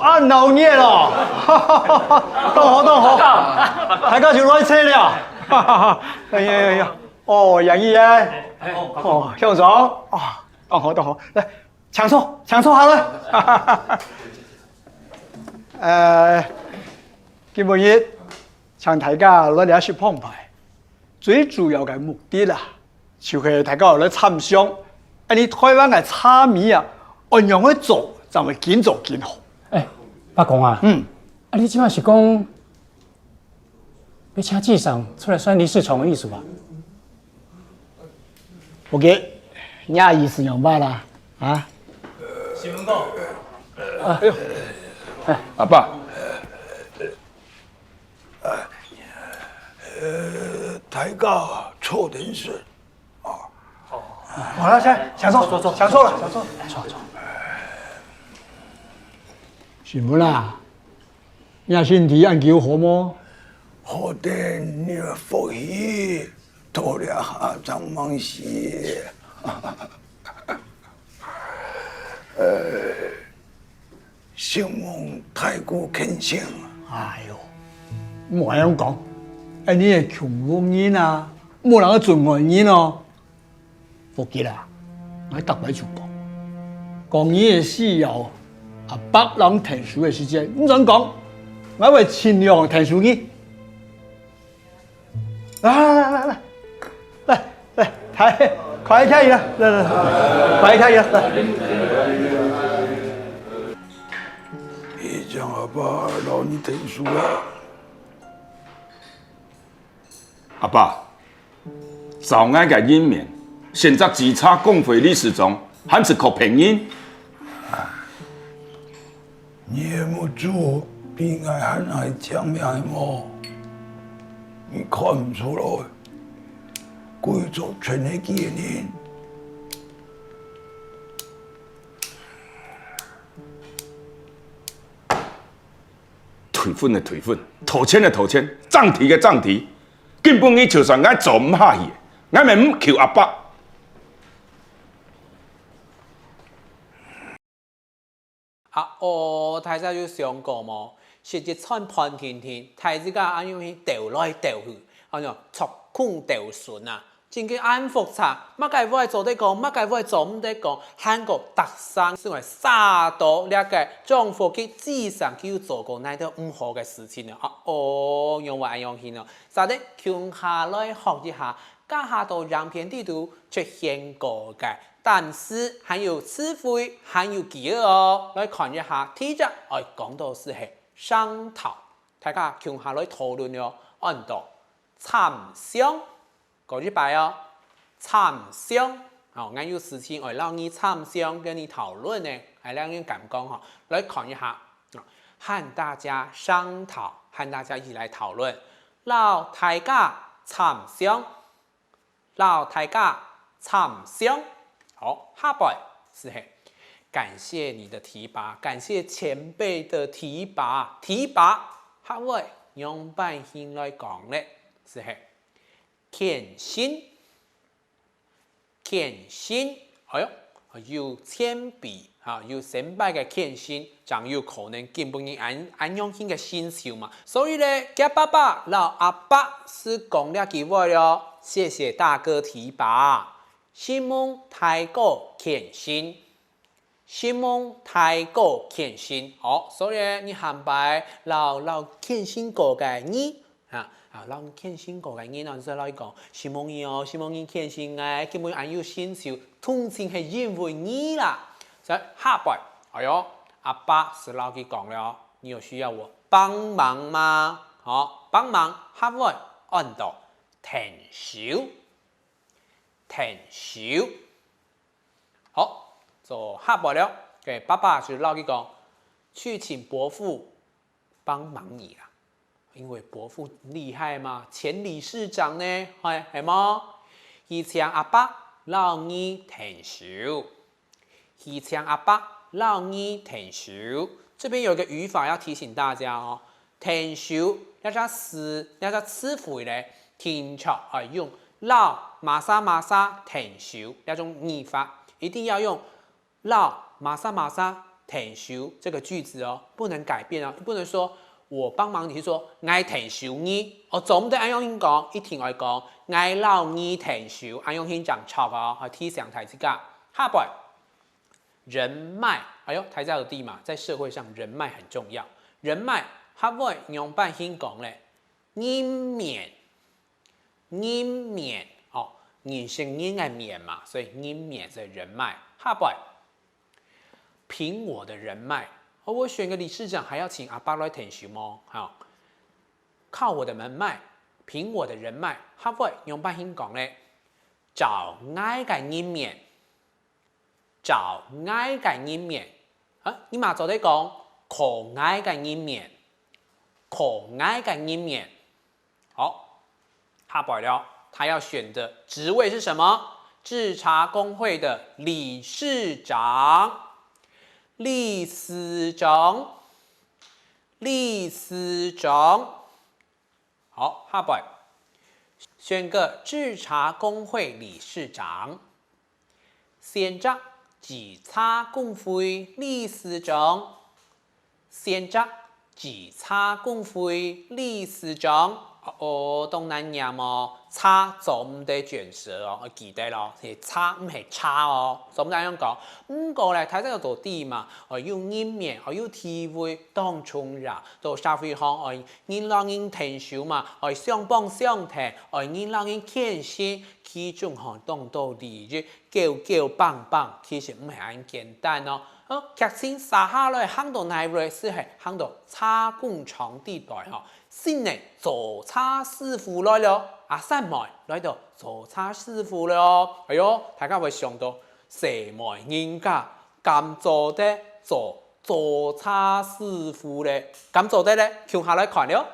啊，闹热咯，动好，大家就来车了，哎呀，哦，杨毅啊，哦，向总，啊，动好，来，抢错好了，今日請大家攞嚟一說澎湃，最主要嘅目的啦，就係大家嚟參詳，你台灣嘅炒米啊，按樣去做，就會見做見好。八公啊，你即擺是講要請紀賞出來選李世聰的意思吧？OK， 你意思明白啦？啊？新聞講，哎呦，阿爸，大家錯點算啊？好了，想錯了。什麼啦？你身體按叫好麼？好的，你福氣多了下張忙事。希望太過虔誠。哎呦，冇咁講，你係窮農人啊，冇人去盡愛人咯。福記啦，我特別就講你嘅需要。北人聽書嘅時間，唔准講，我會盡量聽書嘅。來，快開啦！快開啦！一講阿爸讓你聽書啦。阿爸，早安嘅英面，現在只差共匪歷史中，還是靠拼音。你也冇做比我還愛講命嘅麼？你看唔出來，貴族全係幾年。退婚的退婚，投錢的投錢，漲提的漲提，根本你就算我做唔下去，我咪唔求阿爸。太子就想過嘛，實際參判天天，太子家按樣去調來調去，按樣錯空調順啊，真嘅按複雜，乜解會做得講，乜解會做唔得講，韓國特產是為沙多呢個政府嘅至上叫做過那啲唔好嘅事情啊，用話用去咯，實際強下來學一下，家下到樣片地圖出現過嘅。但是還有詞彙，還有幾個哦，來看一下。第一，講到是係商討，大家共下來討論了，按到參詳，嗰句白哦，參詳，俺有事情讓你參詳，跟你討論呢，讓你咁講哈，來看一下，和大家商討，和大家一起來討論，老大家參詳，老大家參詳。好，下邊是係感謝你的提拔，感謝前輩的提拔，下位用半心來講咧，是係謙遜，哎呦，有謙卑嚇，有成敗嘅謙遜，就有可能根本嘅按用性嘅先兆嘛，所以咧，家爸爸老阿爸是講了幾位咯，謝謝大哥提拔。希望太過謙遜，好，所以你行拜老謙遜過嘅你啊，老謙遜過嘅你，嗱就來講，希望你謙遜嘅，根本還有先兆，通常係因為你啦。所以下邊，哎呦，阿爸是老佢講了，你有需要我幫忙嗎？好，幫忙，下邊按到停手，好，做下播了。給爸爸就老佢講，去請伯父幫忙你啦，因為伯父厲害嘛，前理事長呢，係麼？以前阿爸老你停手，這邊有一個語法要提醒大家哦，停手要加詞彙咧，停出用。老馬沙停手一種語法，一定要用老馬沙停收这个句子哦，不能改变哦，不能说我帮忙你说爱停收你，我总得按用讲，一定爱讲爱老你停收，按用讲错哦，去提醒大家。下边人脉，哎呦，台家有地嘛，在社会上人脉很重要。人脉，下边用办先讲咧，人面，人面哦，人是人的面嘛，所以人面是人脉。下边凭我的人脉。我选个理事长还要请阿爸来填修吗？好，靠我的人脉，凭我的人脉，下位用百姓讲咧，找爱嘅人面，找爱嘅人面啊！你嘛就在讲可爱嘅人面，可爱嘅人面。好，下摆了，他要选的职位是什么？制茶工会的理事长。理事长，理事长，好，下摆选个制茶工会理事长，选择制茶工会理事长，选择制茶工会理事长。哦，东南亚嘛，差做唔得卷舌哦，我记得咯，是差唔係差哦，咁樣講。唔過咧，睇得個地嘛，要人面，要體會當中人，到社會上，人讓人聽少嘛，相幫相聽，人讓人傾心，其中當到利益，叫棒棒，其實唔係咁簡單咯。劇情撒下來，行到哪位是係行到茶工廠地帶嗬。新嘅做茶師傅來了，阿三妹來到做茶師傅了，哎呦，大家會想到什麼人家咁做的做茶師傅咧？咁做的咧，跳下來看了。